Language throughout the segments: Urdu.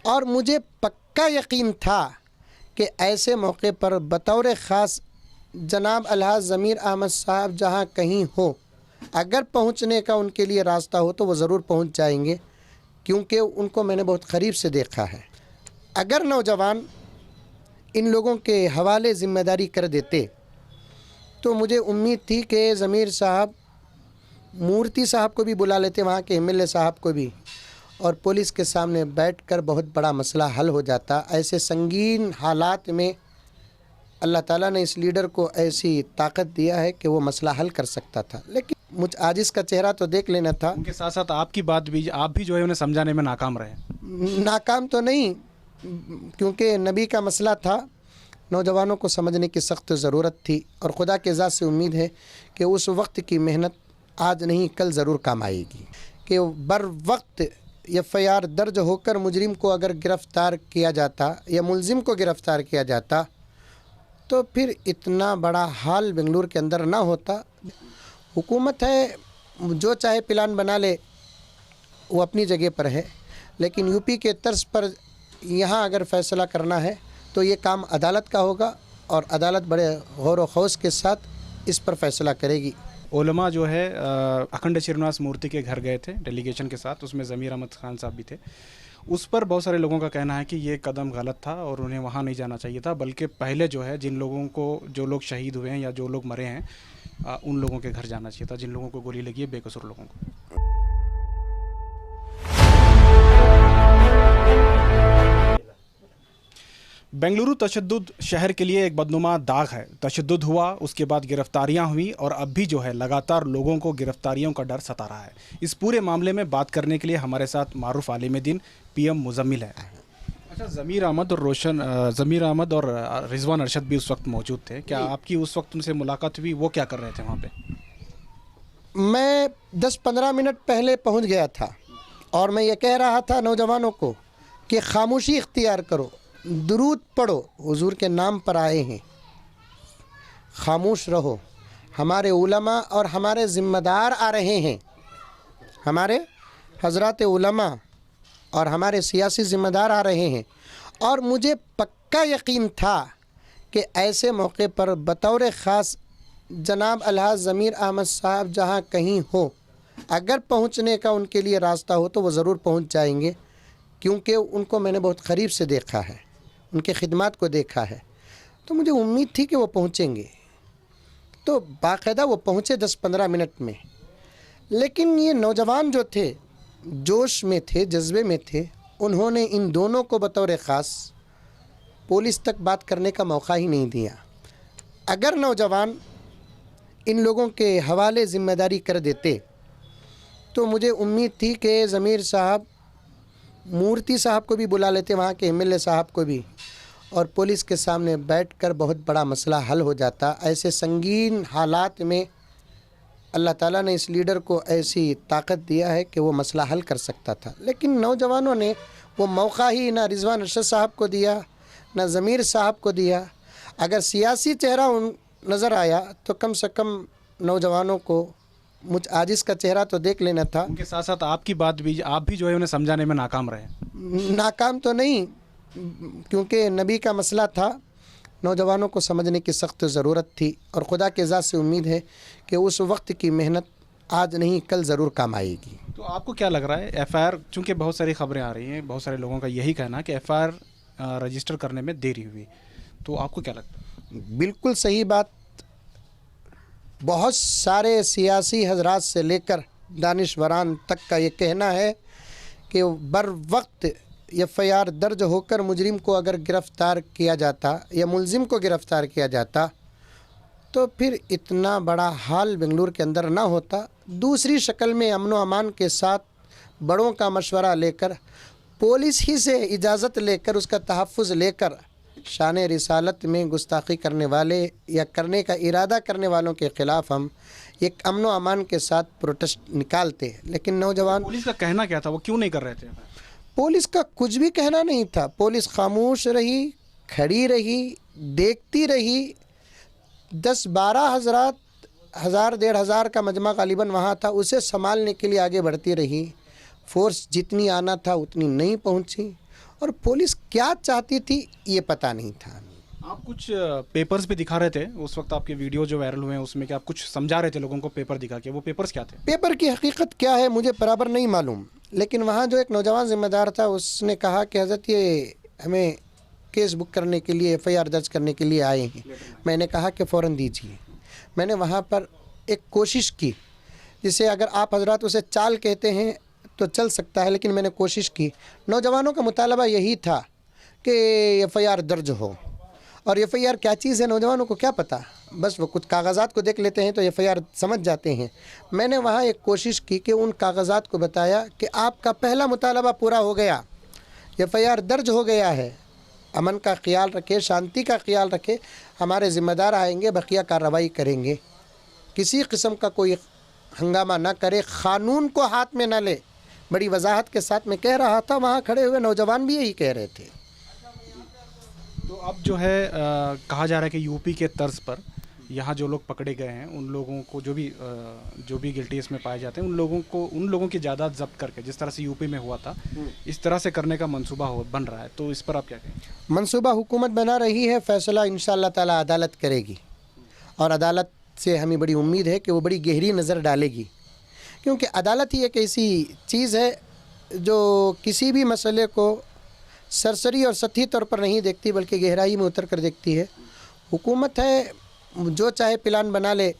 اور مجھے پکا یقین تھا کہ ایسے موقع پر بطور خاص جناب الحاج ضمیر احمد صاحب جہاں کہیں ہو، اگر پہنچنے کا ان کے لیے راستہ ہو تو وہ ضرور پہنچ جائیں گے، کیونکہ ان کو میں نے بہت قریب سے دیکھا ہے۔ اگر نوجوان ان لوگوں کے حوالے ذمہ داری کر دیتے تو مجھے امید تھی کہ ضمیر صاحب مورتی صاحب کو بھی بلا لیتے، وہاں کے ایم ایل اے صاحب کو بھی، اور پولیس کے سامنے بیٹھ کر بہت بڑا مسئلہ حل ہو جاتا۔ ایسے سنگین حالات میں اللہ تعالیٰ نے اس لیڈر کو ایسی طاقت دیا ہے کہ وہ مسئلہ حل کر سکتا تھا، لیکن مجھ عاجز کا چہرہ تو دیکھ لینا تھا۔ ان کے ساتھ ساتھ آپ کی بات بھی، آپ بھی جو ہے انہیں سمجھانے میں ناکام رہے۔ ناکام تو نہیں، کیونکہ نبی کا مسئلہ تھا، نوجوانوں کو سمجھنے کی سخت ضرورت تھی، اور خدا کے ذات سے امید ہے کہ اس وقت کی محنت آج نہیں کل ضرور کام آئے گی، کہ بر وقت FIR درج ہو کر مجرم کو اگر گرفتار کیا جاتا یا ملزم کو گرفتار کیا جاتا تو پھر اتنا بڑا حال بنگلور کے اندر نہ ہوتا۔ حکومت ہے، جو چاہے پلان بنا لے، وہ اپنی جگہ پر ہے، لیکن UP کے طرز پر یہاں اگر فیصلہ کرنا ہے تو یہ کام عدالت کا ہوگا، اور عدالت بڑے غور و خوض کے ساتھ اس پر فیصلہ کرے گی۔ علماء جو ہے اکھنڈ شرینواس مورتی کے گھر گئے تھے ڈیلیگیشن کے ساتھ، اس میں ضمیر احمد خان صاحب بھی تھے۔ اس پر بہت سارے لوگوں کا کہنا ہے کہ یہ قدم غلط تھا اور انہیں وہاں نہیں جانا چاہیے تھا، بلکہ پہلے جو ہے جن لوگوں کو، جو لوگ شہید ہوئے ہیں یا جو لوگ مرے ہیں، ان لوگوں کے گھر جانا چاہیے تھا، جن لوگوں کو گولی لگی ہے، بے قصور لوگوں کو۔ بنگلورو تشدد شہر کے لیے ایک بدنما داغ ہے۔ تشدد ہوا، اس کے بعد گرفتاریاں ہوئیں، اور اب بھی جو ہے لگاتار لوگوں کو گرفتاریوں کا ڈر ستا رہا ہے۔ اس پورے معاملے میں بات کرنے کے لیے ہمارے ساتھ معروف عالم دین PM مزمل ہے۔ اچھا، ضمیر احمد اور رضوان ارشد بھی اس وقت موجود تھے، کیا آپ کی اس وقت ان سے ملاقات ہوئی؟ وہ کیا کر رہے تھے وہاں پہ؟ میں 10-15 منٹ پہلے پہنچ گیا تھا، اور میں یہ کہہ رہا تھا نوجوانوں کو کہ خاموشی اختیار کرو، درود پڑھو، حضور کے نام پر آئے ہیں، خاموش رہو، ہمارے علماء اور ہمارے ذمہ دار آ رہے ہیں، ہمارے حضرات علماء اور ہمارے سیاسی ذمہ دار آ رہے ہیں، اور مجھے پکا یقین تھا کہ ایسے موقع پر بطور خاص جناب الحاج ضمیر احمد صاحب جہاں کہیں ہو، اگر پہنچنے کا ان کے لیے راستہ ہو تو وہ ضرور پہنچ جائیں گے، کیونکہ ان کو میں نے بہت قریب سے دیکھا ہے، ان کے خدمات کو دیکھا ہے، تو مجھے امید تھی کہ وہ پہنچیں گے۔ تو باقاعدہ وہ پہنچے 10-15 منٹ میں، لیکن یہ نوجوان جو تھے، جوش میں تھے، جذبے میں تھے، انہوں نے ان دونوں کو بطور خاص پولیس تک بات کرنے کا موقع ہی نہیں دیا۔ اگر نوجوان ان لوگوں کے حوالے ذمہ داری کر دیتے تو مجھے امید تھی کہ ضمیر صاحب مورتی صاحب کو بھی بلا لیتے، وہاں کے MLA صاحب کو بھی، اور پولیس کے سامنے بیٹھ کر بہت بڑا مسئلہ حل ہو جاتا۔ ایسے سنگین حالات میں اللہ تعالیٰ نے اس لیڈر کو ایسی طاقت دیا ہے کہ وہ مسئلہ حل کر سکتا تھا، لیکن نوجوانوں نے وہ موقع ہی نہ رضوان ارشد صاحب کو دیا، نہ ضمیر صاحب کو دیا۔ اگر سیاسی چہرہ نظر آیا تو کم سے کم نوجوانوں کو مجھ عاجز کا چہرہ تو دیکھ لینا تھا۔ ان کے ساتھ ساتھ آپ کی بات بھی، آپ بھی جو ہے انہیں سمجھانے میں ناکام رہے۔ ناکام تو نہیں، کیونکہ نبی کا مسئلہ تھا، نوجوانوں کو سمجھنے کی سخت ضرورت تھی، اور خدا کے ذات سے امید ہے کہ اس وقت کی محنت آج نہیں کل ضرور کام آئے گی۔ تو آپ کو کیا لگ رہا ہے FIR، چونکہ بہت ساری خبریں آ رہی ہیں، بہت سارے لوگوں کا یہی کہنا ہے کہ FIR رجسٹر کرنے میں دیری ہوئی، تو آپ کو کیا لگتا ہے؟ بالکل صحیح بات، بہت سارے سیاسی حضرات سے لے کر دانشوران تک کا یہ کہنا ہے کہ بر وقت FIR درج ہو کر مجرم کو اگر گرفتار کیا جاتا یا ملزم کو گرفتار کیا جاتا تو پھر اتنا بڑا حال بنگلور کے اندر نہ ہوتا۔ دوسری شکل میں امن و امان کے ساتھ بڑوں کا مشورہ لے کر، پولیس ہی سے اجازت لے کر، اس کا تحفظ لے کر، شان رسالت میں گستاخی کرنے والے یا کرنے کا ارادہ کرنے والوں کے خلاف ہم ایک امن و امان کے ساتھ پروٹیسٹ نکالتے، لیکن نوجوان، پولیس کا کہنا کیا تھا؟ وہ کیوں نہیں کر رہے تھے؟ پولیس کا کچھ بھی کہنا نہیں تھا، پولیس خاموش رہی، کھڑی رہی، دیکھتی رہی۔ 10-12 حضرات، 1000-1500 کا مجمع غالباً وہاں تھا، اسے سنبھالنے کے لیے آگے بڑھتی رہی۔ فورس جتنی آنا تھا اتنی نہیں پہنچی، اور پولیس کیا چاہتی تھی یہ پتہ نہیں تھا. آپ کچھ پیپرز بھی دکھا رہے تھے اس وقت، آپ کے ویڈیو جو وائرل ہوئے ہیں اس میں کہ آپ کچھ سمجھا رہے تھے لوگوں کو پیپر دکھا کے، وہ پیپرز کیا تھے؟ پیپر کی حقیقت کیا ہے مجھے برابر نہیں معلوم، لیکن وہاں جو ایک نوجوان ذمہ دار تھا اس نے کہا کہ حضرت یہ ہمیں کیس بک کرنے کے لیے ایف آئی آر درج کرنے کے لیے آئے ہیں. میں نے کہا کہ فوراً دیجیے. میں نے وہاں پر ایک کوشش کی جسے اگر آپ حضرات اسے چال کہتے ہیں تو چل سکتا ہے، لیکن میں نے کوشش کی. نوجوانوں کا مطالبہ یہی تھا کہ ایف آئی آر درج ہو، اور ایف آئی آر کیا چیز ہے نوجوانوں کو کیا پتہ، بس وہ کچھ کاغذات کو دیکھ لیتے ہیں تو ایف آئی آر سمجھ جاتے ہیں. میں نے وہاں ایک کوشش کی کہ ان کاغذات کو بتایا کہ آپ کا پہلا مطالبہ پورا ہو گیا، ایف آئی آر درج ہو گیا ہے. امن کا خیال رکھے، شانتی کا خیال رکھے، ہمارے ذمہ دار آئیں گے، بقیہ کارروائی کریں گے. کسی قسم کا کوئی ہنگامہ نہ کرے، قانون کو ہاتھ میں نہ لے. بڑی وضاحت کے ساتھ میں کہہ رہا تھا، وہاں کھڑے ہوئے نوجوان بھی یہی کہہ رہے تھے. تو اب جو ہے کہا جا رہا ہے کہ یو پی کے طرز پر یہاں جو لوگ پکڑے گئے ہیں ان لوگوں کو جو بھی گلٹی اس میں پائے جاتے ہیں ان لوگوں کی جائیداد ضبط کر کے جس طرح سے یو پی میں ہوا تھا اس طرح سے کرنے کا منصوبہ بن رہا ہے، تو اس پر آپ کیا کہیں؟ منصوبہ حکومت بنا رہی ہے، فیصلہ انشاءاللہ تعالی عدالت کرے گی، اور عدالت سے ہمیں بڑی امید ہے کہ وہ بڑی گہری نظر ڈالے گی، کیونکہ عدالت ہی ایک ایسی چیز ہے جو کسی بھی مسئلے کو سرسری اور سطحی طور پر نہیں دیکھتی بلکہ گہرائی میں اتر کر دیکھتی ہے. حکومت ہے جو چاہے پلان بنا لے،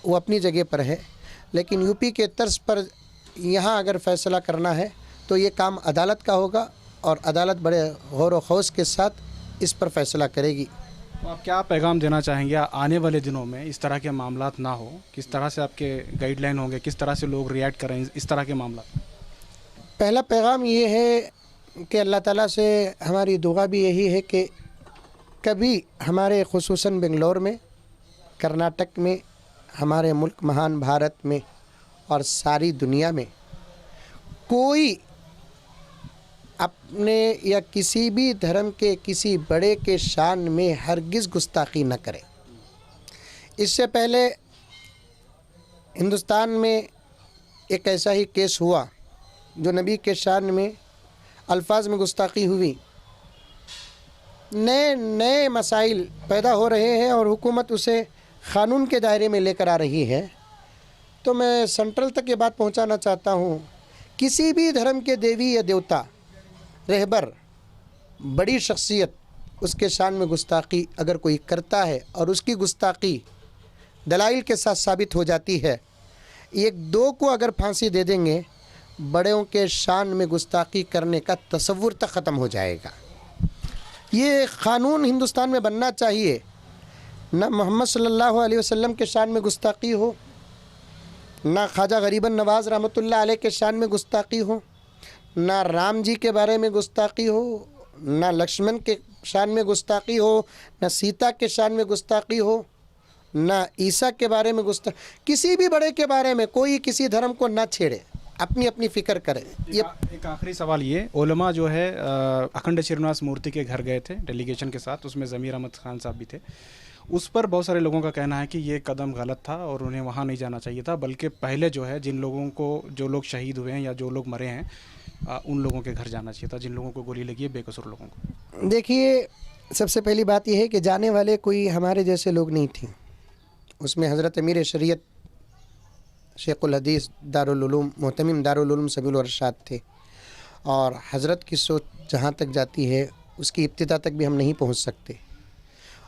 وہ اپنی جگہ پر ہے، لیکن یو پی کے طرز پر یہاں اگر فیصلہ کرنا ہے تو یہ کام عدالت کا ہوگا، اور عدالت بڑے غور و خوض کے ساتھ اس پر فیصلہ کرے گی. آپ کیا پیغام دینا چاہیں گے آنے والے دنوں میں اس طرح کے معاملات نہ ہو؟ کس طرح سے آپ کے گائیڈ لائن ہوں گے، کس طرح سے لوگ ریئیکٹ کریں اس طرح کے معاملات؟ پہلا پیغام یہ ہے کہ اللہ تعالیٰ سے ہماری دعا بھی یہی ہے کہ کبھی ہمارے خصوصاً بنگلور میں، کرناٹک میں، ہمارے ملک مہان بھارت میں اور ساری دنیا میں کوئی اپنے یا کسی بھی دھرم کے کسی بڑے کے شان میں ہرگز گستاخی نہ کرے. اس سے پہلے ہندوستان میں ایک ایسا ہی کیس ہوا جو نبی کے شان میں الفاظ میں گستاخی ہوئی. نئے مسائل پیدا ہو رہے ہیں اور حکومت اسے قانون کے دائرے میں لے کر آ رہی ہے. تو میں سینٹرل تک یہ بات پہنچانا چاہتا ہوں، کسی بھی دھرم کے دیوی یا دیوتا، رہبر، بڑی شخصیت، اس کے شان میں گستاخی اگر کوئی کرتا ہے اور اس کی گستاخی دلائل کے ساتھ ثابت ہو جاتی ہے، ایک دو کو اگر پھانسی دے دیں گے، بڑوں کے شان میں گستاخی کرنے کا تصور تک ختم ہو جائے گا. یہ قانون ہندوستان میں بننا چاہیے. نہ محمد صلی اللہ علیہ وسلم کے شان میں گستاخی ہو، نہ خواجہ غریب نواز رحمۃ اللہ علیہ کے شان میں گستاخی ہو، نہ رام جی کے بارے میں گستاخی ہو، نہ لکشمن کے شان میں گستاخی ہو، نہ سیتا کے شان میں گستاخی ہو، نہ عیسیٰ کے بارے میں گستاخی. کسی بھی بڑے کے بارے میں کوئی کسی دھرم کو نہ چھیڑے، اپنی فکر کرے. ایک آخری سوال یہ، علماء جو ہے اکھنڈ شرینواس مورتی کے گھر گئے تھے ڈیلیگیشن کے ساتھ، اس میں ضمیر احمد خان صاحب بھی تھے. اس پر بہت سارے لوگوں کا کہنا ہے کہ یہ قدم غلط تھا اور انہیں وہاں نہیں جانا چاہیے تھا، بلکہ پہلے جو ہے جو لوگ شہید ہوئے ہیں یا جو لوگ مرے ہیں ان لوگوں کے گھر جانا چاہیے تھا، جن لوگوں کو گولی لگی ہے، بے قصور لوگوں کو. دیکھیے، سب سے پہلی بات یہ ہے کہ جانے والے کوئی ہمارے جیسے لوگ نہیں تھے. اس میں حضرت امیر شریعت شیخ الحدیث دارالعلوم محتمم دارالعلوم سبیل الرشاد تھے، اور حضرت کی سوچ جہاں تک جاتی ہے اس کی ابتدا تک بھی ہم نہیں پہنچ سکتے.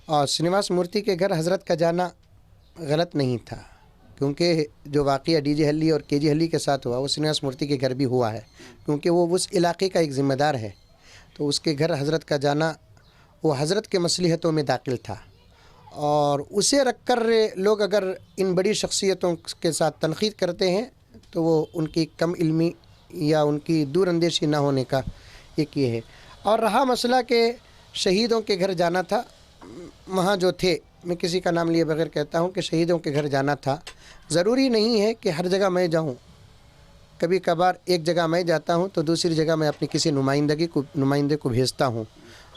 اور شرینواس مورتی کے گھر حضرت کا جانا غلط نہیں تھا، کیونکہ جو واقعہ ڈی جے ہلی اور کے جی ہلی کے ساتھ ہوا وہ شرینواس مورتی کے گھر بھی ہوا ہے، کیونکہ وہ اس علاقے کا ایک ذمہ دار ہے. تو اس کے گھر حضرت کا جانا وہ حضرت کے مصلحتوں میں داخل تھا، اور اسے رکھ کر لوگ اگر ان بڑی شخصیتوں کے ساتھ تنقید کرتے ہیں تو وہ ان کی کم علمی یا ان کی دور اندیشی نہ ہونے کا ایک یہ ہے. اور رہا مسئلہ کہ شہیدوں کے گھر جانا تھا، وہاں جو تھے، میں کسی کا نام لیے بغیر کہتا ہوں کہ شہیدوں کے گھر جانا تھا. ضروری نہیں ہے کہ ہر جگہ میں جاؤں، کبھی کبھار ایک جگہ میں جاتا ہوں تو دوسری جگہ میں اپنی کسی نمائندے کو بھیجتا ہوں.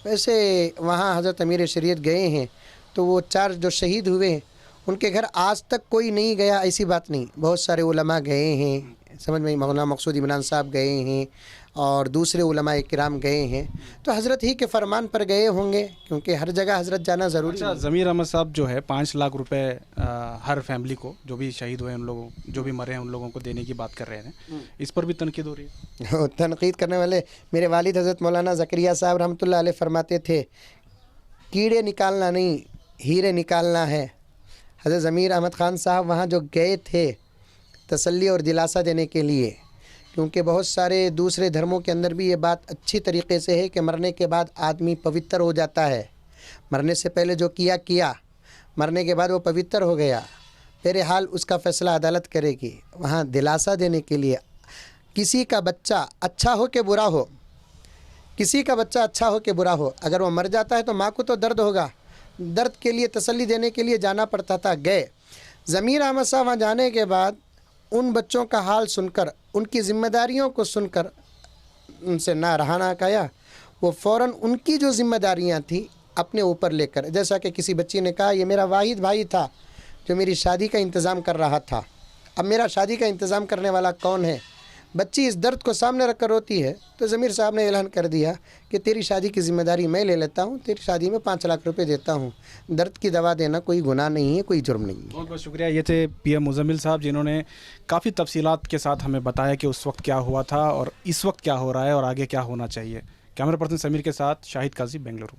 ویسے وہاں حضرت امیر شریعت گئے ہیں تو وہ 4 جو شہید ہوئے ہیں ان کے گھر آج تک کوئی نہیں گیا، ایسی بات نہیں. بہت سارے علماء گئے ہیں، سمجھ میں مولانا مقصود عمران صاحب گئے ہیں، اور دوسرے علماء کرام گئے ہیں تو حضرت ہی کے فرمان پر گئے ہوں گے، کیونکہ ہر جگہ حضرت جانا ضروری اچھا، ہے۔ ضمیر احمد صاحب جو ہے 5 لاکھ روپے ہر فیملی کو، جو بھی شہید ہوئے ان لوگوں، جو بھی مرے ہیں ان لوگوں کو دینے کی بات کر رہے ہیں، اس پر بھی تنقید ہو رہی ہے۔ تنقید کرنے والے میرے والد حضرت مولانا زکریا صاحب رحمۃ اللہ علیہ فرماتے تھے، کیڑے نکالنا نہیں ہیرے نکالنا ہے۔ حضرت ضمیر احمد خان صاحب وہاں جو گئے تھے تسلی اور دلاسا دینے کے لیے، کیونکہ بہت سارے دوسرے دھرموں کے اندر بھی یہ بات اچھی طریقے سے ہے کہ مرنے کے بعد آدمی پوتر ہو جاتا ہے، مرنے سے پہلے جو کیا مرنے کے بعد وہ پوتر ہو گیا، بہرحال اس کا فیصلہ عدالت کرے گی۔ وہاں دلاسا دینے کے لیے کسی کا بچہ اچھا ہو کہ برا ہو، کسی کا بچہ اچھا ہو کہ برا ہو، اگر وہ مر جاتا ہے تو ماں کو تو درد ہوگا، درد کے لیے تسلی دینے کے لیے جانا پڑتا تھا، گئے۔ ضمیر احمد صاحب وہاں جانے کے بعد ان بچوں کا حال سن کر، ان کی ذمہ داریوں کو سن کر ان سے نہ رہا نہ گیا، وہ فوراً ان کی جو ذمہ داریاں تھیں اپنے اوپر لے کر، جیسا کہ کسی بچی نے کہا، یہ میرا واحد بھائی تھا جو میری شادی کا انتظام کر رہا تھا، اب میرا شادی کا انتظام کرنے والا کون ہے؟ بچی اس درد کو سامنے رکھ کر روتی ہے تو ضمیر صاحب نے اعلان کر دیا کہ تیری شادی کی ذمہ داری میں لے لیتا ہوں، تیری شادی میں 5 لاکھ روپے دیتا ہوں۔ درد کی دوا دینا کوئی گناہ نہیں ہے، کوئی جرم نہیں ہے۔ بہت بہت شکریہ۔ یہ تھے پی ایم مزمل صاحب، جنہوں نے کافی تفصیلات کے ساتھ ہمیں بتایا کہ اس وقت کیا ہوا تھا اور اس وقت کیا ہو رہا ہے اور آگے کیا ہونا چاہیے۔ کیمرہ پرسن سمیر کے ساتھ شاہد قاضی، بنگلورو۔